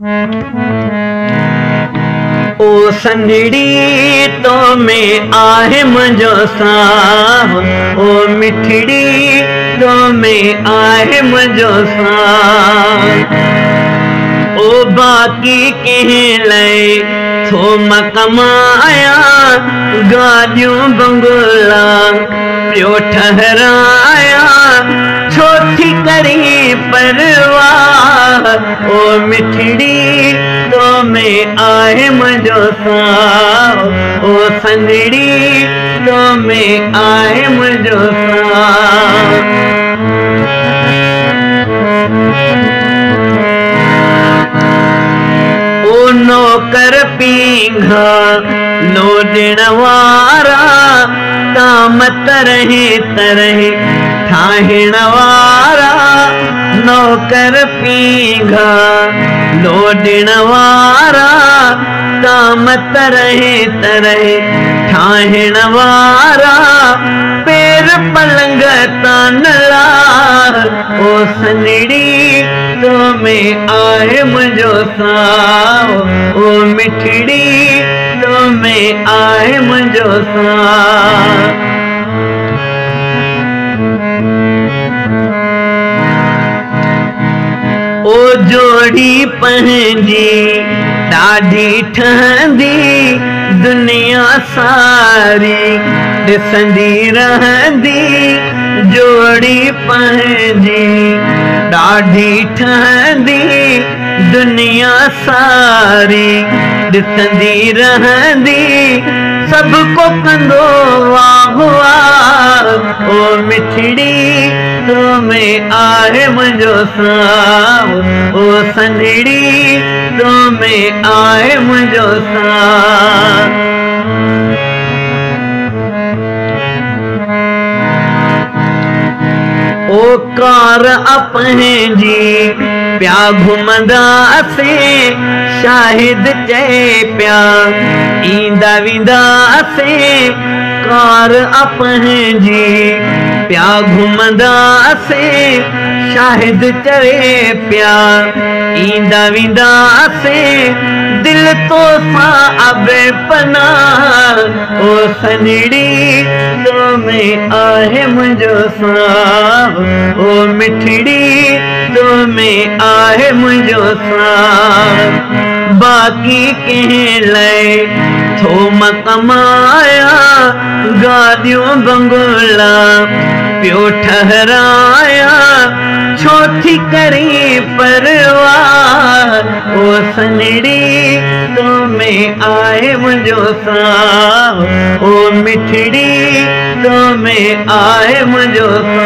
ओ संदड़ी तो में आहे मुझो साह, ओ मिठड़ी तो में आहे मुझो साह। ओ बाकी कह लय थोम कमाया, गाड़ियों बंगला पियो ठहराया, छोटी करी परवाह। ओ मिठड़ी तो में आहे मुझो साह, ओ संदड़ी तो में आहे मुझो साह। ओ नौकर पींघा लोडण वारा, काम तरह तरह ठाहिण वारा। नौकर पींघा लोडण वारा, काम तरह तरह ठाहिण वारा। पैर पलंग तानला, ओ संदड़ी तो में आहे मुझो साह, ओ मिठड़ी तो में आहे मुझो साह। ओ जोड़ी पंहिंजी ॾाढी ठहंदी, दुनिया सारी ॾिसंदी रहंदी। जोड़ी पंहिंजी ॾाढी ठहंदी, दुनिया सारी ॾिसंदी रहंदी। सबको कंदो वाह वाह, ओ मिठड़ी तो में आहे मुझो साह, ओ संदड़ी तो में आहे मुझो साह। ओ कार पंहिंजी प्या घुमंदासीं, शाहिद चए प्या ईंदा वेंदासीं। कार पंहिंजी प्या घुमंदासीं, शाहिद चए प्या ईंदा वेंदासीं। दिल तो सां अबे पनाह, ओ संदड़ी तो में आहे मुझो साह, ओ मिठड़ी तो में आहे मुझो साह। बाकी कह लय थोम कमाया, गाड़ियों बंगला पियो ठहराया। छोटी करी परवाह, ओ संदड़ी तो में आहे मुझो साह, ओ मिठड़ी तो में आहे मुझो साह।